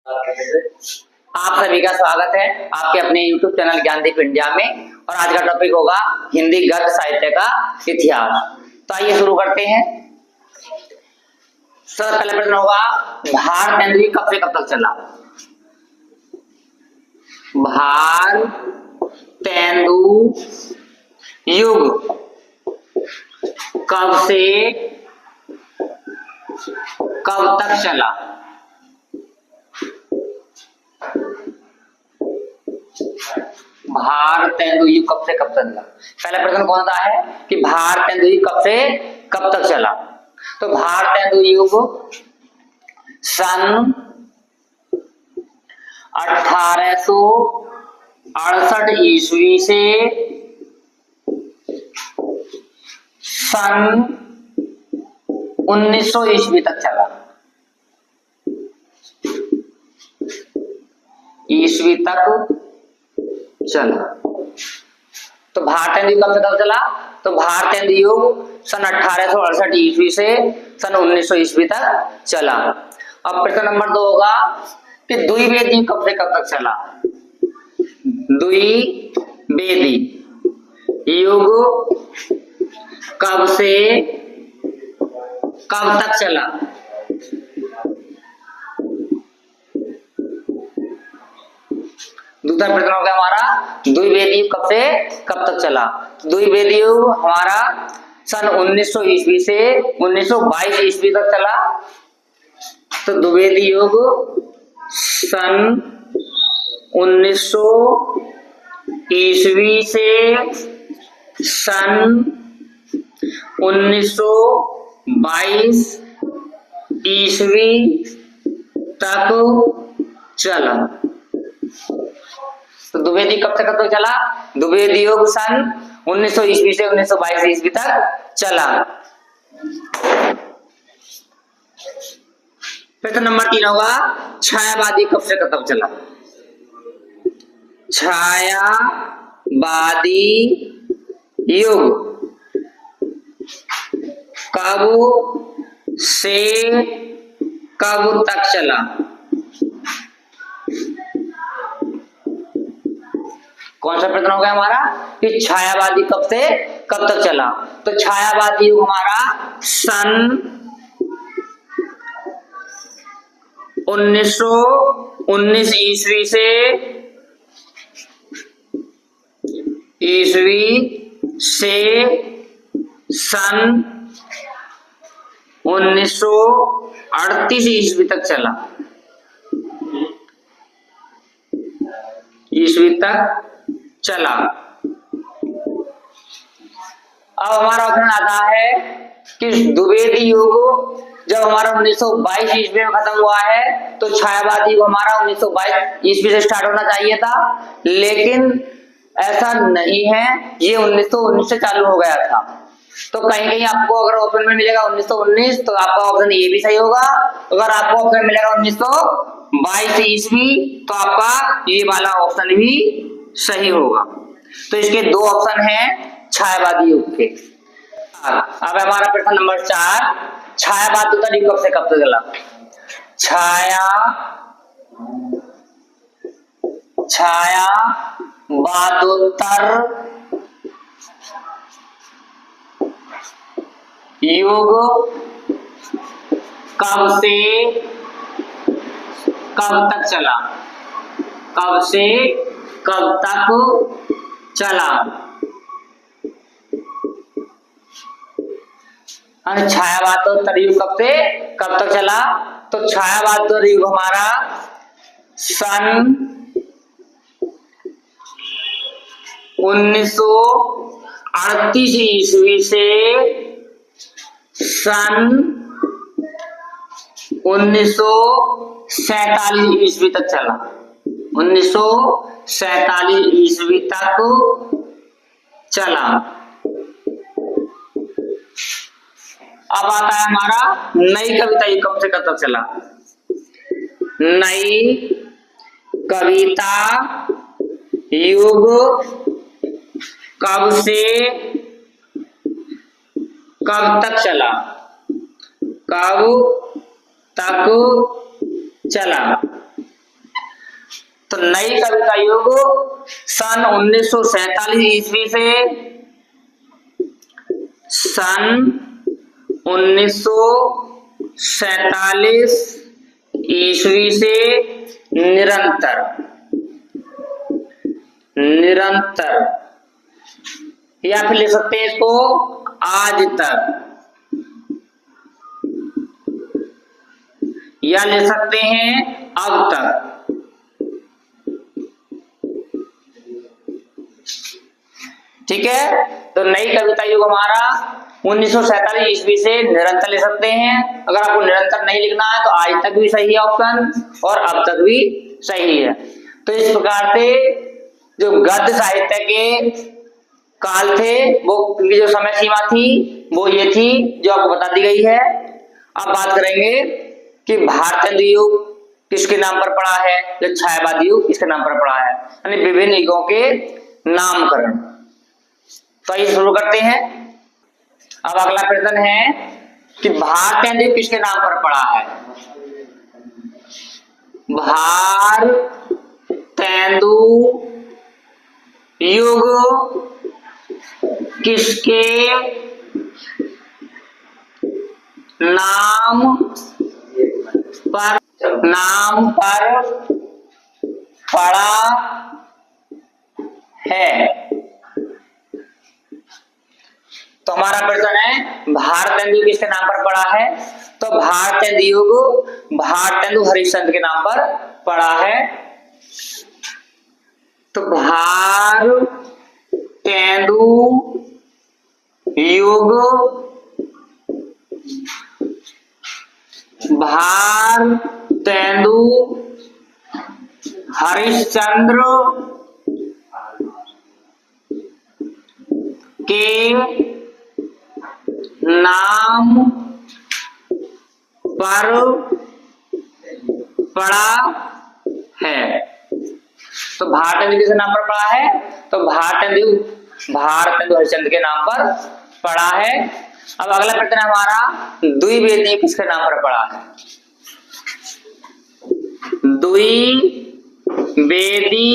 आप सभी का स्वागत है आपके अपने YouTube चैनल ज्ञानदीप इंडिया में। और आज का टॉपिक होगा हिंदी गद्य साहित्य का इतिहास। तो आइए शुरू करते हैं। सबसे पहले प्रश्न होगा, भारतेंदु कब से कब तक चला? भारतेंदु युग कब से कब तक चला? भारतेंदु युग कब से कब तक चला? पहला प्रश्न कौन सा है कि भारतेंदु युग कब से कब तक चला? तो भारतेंदु युग सन 1868 ईस्वी से सन 1900 ईस्वी तक चला। ईस्वी तक चला। तो भारतेंदु युग कब से कब चला? तो भारतेंदु युग सन 1868 ईस्वी से सन 1900 ईस्वी तक चला। अब प्रश्न नंबर 2 होगा कि द्विवेदी कब से कब तक चला? द्विवेदी युग कब से कब तक चला? दूसरा प्रश्न हो गया हमारा, द्विवेदी युग कब से कब तक चला? द्विवेदी युग हमारा सन 1900 ईस्वी से 1922 ईस्वी तक चला। तो द्विवेदी युग सन 1900 ईस्वी से सन 1922 ईस्वी तक चला। तो द्विवेदी कब से कब तक चला? द्विवेदी युग सन 1900 ईस्वी से 1922 ईस्वी तक चला। प्रश्न नंबर 3 होगा, छायावादी कब से कब तक चला? छायावादी युग कब से कब तक चला? कौन सा प्रश्न हो गया हमारा कि छायावादी कब से कब तक चला? तो छायावादी युग हमारा सन 1919 ईस्वी से सन 1938 ईस्वी तक चला। ईस्वी तक चला। अब हमारा ऑप्शन आता है कि द्विवेदी युग जब हमारा 1922 ईस्वी में खत्म हुआ है, तो छायावादी युग हमारा 1922 ईस्वी से स्टार्ट होना चाहिए था, लेकिन ऐसा नहीं है, ये 1919 से चालू हो गया था। तो कहीं कहीं आपको अगर ऑप्शन में मिलेगा 1919 तो आपका ऑप्शन ये भी सही होगा। अगर आपको ऑप्शन मिलेगा 1922 ईस्वी तो आपका ये वाला ऑप्शन भी सही होगा। तो इसके 2 ऑप्शन हैं छायावादी युग के। अब हमारा प्रश्न नंबर 4, छायावादी युग कब से कब तक चला? छायावादोत्तर युग कब से कब तक चला? कब से कब तक चला? छायावादोत्तर युग कब से कब तक चला? तो छायावादोत्तर युग हमारा सन 1938 ईस्वी से सन 1947 ईस्वी तक चला। 1947 ईस्वी तक चला। अब आता है हमारा नई कविता युग कब से कब तक चला? नई कविता युग कब से कब तक चला? कब तक चला? नई कविता युग सन 1947 ईस्वी से सन 1947 ईस्वी से निरंतर या फिर लिख सकते हैं इसको आज तक, या लिख सकते हैं अब तक। ठीक है, तो नई कविता युग हमारा 1947 ईस्वी से निरंतर ले सकते हैं। अगर आपको निरंतर नहीं लिखना है तो आज तक भी सही है ऑप्शन, और अब तक भी सही है। तो इस प्रकार से जो गद्य साहित्य के काल थे, वो की जो समय सीमा थी वो ये थी जो आपको बता दी गई है। अब बात करेंगे कि भारतेंदु युग किसके नाम पर पड़ा है, जो छायावादी युग किसके नाम पर पड़ा है, यानी विभिन्न युगों के नामकरण। तो आइए शुरू करते हैं। अब अगला प्रश्न है कि भारतेंदु युग किसके नाम पर पड़ा है। भारतेंदु युग किसके नाम पर पड़ा है। तो हमारा प्रश्न है भारतेंदु किसके नाम पर पड़ा है। तो भारतेंदु युग भारतेंदु हरिश्चंद्र के नाम पर पड़ा है। तो भारतेंदु युग भारतेंदु हरिश्चंद्र के नाम पर पड़ा है। तो भारतेंदु किसके नाम पर पड़ा है। तो भारतेंदु हरिश्चंद्र के नाम पर पड़ा है। अब अगला प्रश्न हमारा द्विवेदी किसके नाम पर पड़ा है। द्विवेदी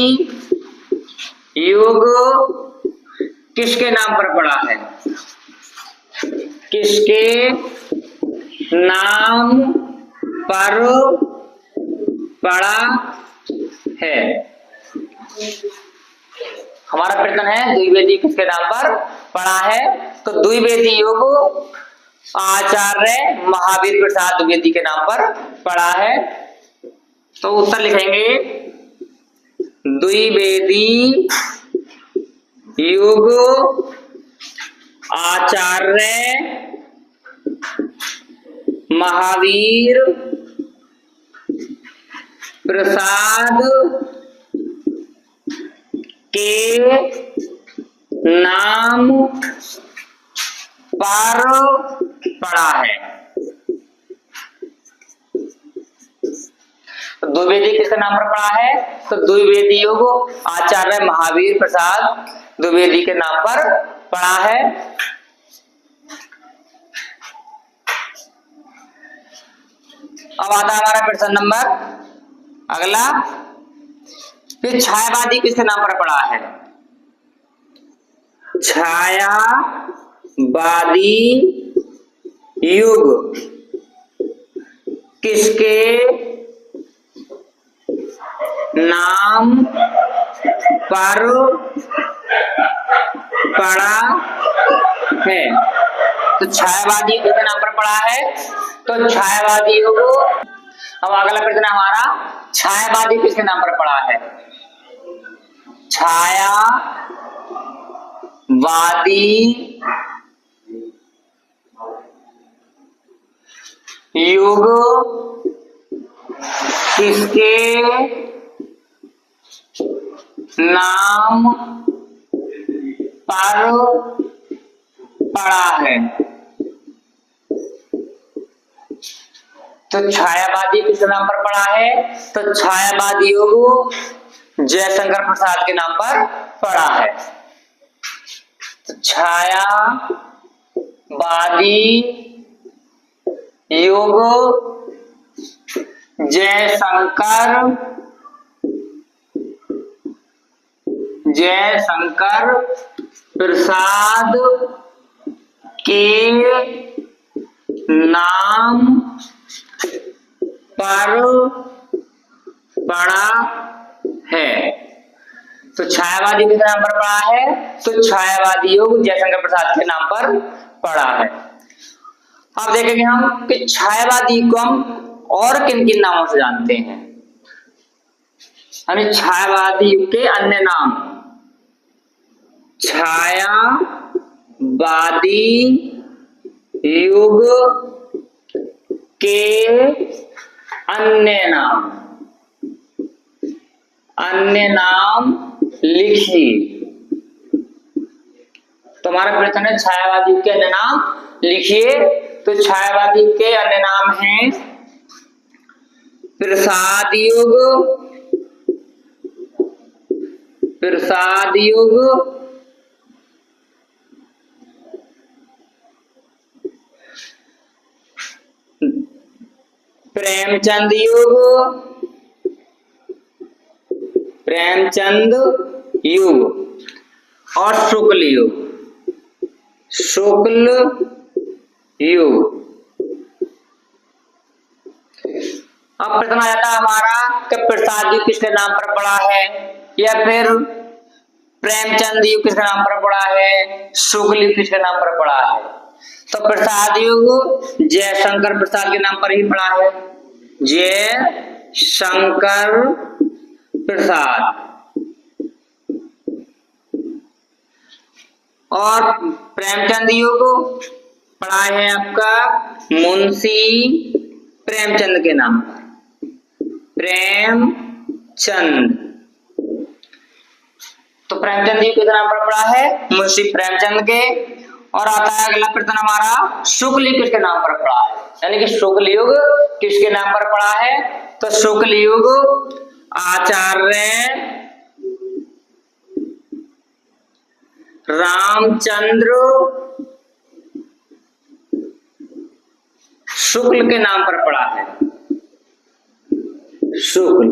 युग किसके नाम पर पड़ा है। किसके नाम पर पड़ा है। हमारा प्रश्न है द्विवेदी किसके नाम पर पड़ा है। तो द्विवेदी युग आचार्य महावीर प्रसाद द्विवेदी के नाम पर पड़ा है। तो उत्तर लिखेंगे द्विवेदी युग आचार्य महावीर प्रसाद के नाम पर पड़ा है। तो द्विवेदी किसके नाम पर पड़ा है। तो द्विवेदी युग आचार्य महावीर प्रसाद द्विवेदी के नाम पर पड़ा है। अब आता है हमारा प्रश्न नंबर अगला, फिर छायावादी किसके नाम पर पड़ा है। छायावादी युग किसके नाम पर पड़ा है। तो छायावादी किसके नाम पर पड़ा है। तो छायावादी युग। अब अगला प्रश्न हमारा छायावादी किसके नाम पर पड़ा है। छायावादी युग किसके नाम पर पड़ा है। तो छायावादी किसके नाम पर पड़ा है। तो छायावादी युग जयशंकर प्रसाद के नाम पर पड़ा है। तो छायावादी युग जयशंकर जयशंकर प्रसाद के नाम पर पड़ा है। तो छायावादी किसके नाम पर पड़ा है? तो छायावादी योग जयशंकर प्रसाद के नाम पर पड़ा है। अब देखेंगे हम कि छायावादी को हम और किन किन नामों से जानते हैं, यानी छायावादी युग के अन्य नाम। छायावादी युग के अन्य नाम लिखिए। तो हमारा प्रश्न है छायावादी युग के अन्य नाम लिखिए। तो छायावादी युग के अन्य नाम हैं प्रसाद युग, प्रेमचंद युग और शुक्ल युग। अब प्रश्न आ जाता है हमारा कि प्रसाद युग किसके नाम पर पड़ा है, या फिर प्रेमचंद युग किसके नाम पर पड़ा है, शुक्ल युग किसके नाम पर पड़ा है। तो प्रसाद युग जयशंकर प्रसाद के नाम पर ही पड़ा है, जयशंकर प्रसाद। और प्रेमचंद युग पड़ा है आपका मुंशी प्रेमचंद के नाम पर, प्रेमचंद। तो प्रेमचंद युग किसके नाम पर पड़ा है? मुंशी प्रेमचंद के। और आता है अगला प्रश्न हमारा शुक्ल युग किसके नाम पर पड़ा है, यानी कि शुक्ल युग किसके नाम पर पड़ा है। तो शुक्ल युग आचार्य रामचंद्र शुक्ल के नाम पर पड़ा है, शुक्ल।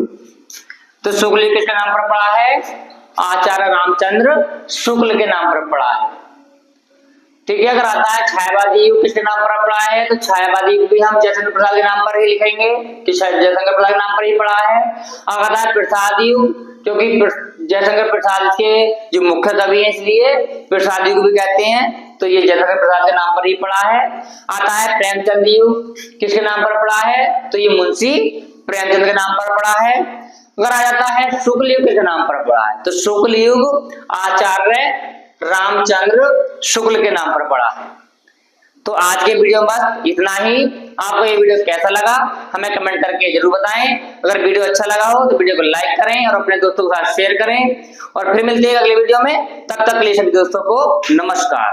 तो शुक्ल युग किसके नाम पर पड़ा है? आचार्य रामचंद्र शुक्ल के नाम पर पड़ा है। ठीक है। अगर आता है छायावादी युग किसके नाम पर पड़ा है, तो छायावादी युग भी हम जयशंकर प्रसाद के नाम पर ही लिखेंगे कि जयशंकर प्रसाद के नाम पर ही पड़ा है। अगर आता है प्रसाद युग, क्योंकि जयशंकर प्रसाद के जो मुख्य कवि हैं इसलिए प्रसाद युग भी कहते हैं, तो ये जयशंकर प्रसाद के नाम पर ही पड़ा है। आता है प्रेमचंद युग किसके नाम पर पड़ा है, तो ये मुंशी प्रेमचंद के नाम पर पड़ा है। अगर आ जाता है शुक्ल युग किसके नाम पर पड़ा है, तो शुक्ल युग आचार्य रामचंद्र शुक्ल के नाम पर पड़ा है। तो आज के वीडियो में बस इतना ही। आपको ये वीडियो कैसा लगा हमें कमेंट करके जरूर बताएं। अगर वीडियो अच्छा लगा हो तो वीडियो को लाइक करें और अपने दोस्तों के साथ शेयर करें। और फिर मिलते हैं अगले वीडियो में, तब तक के लिए सभी दोस्तों को नमस्कार।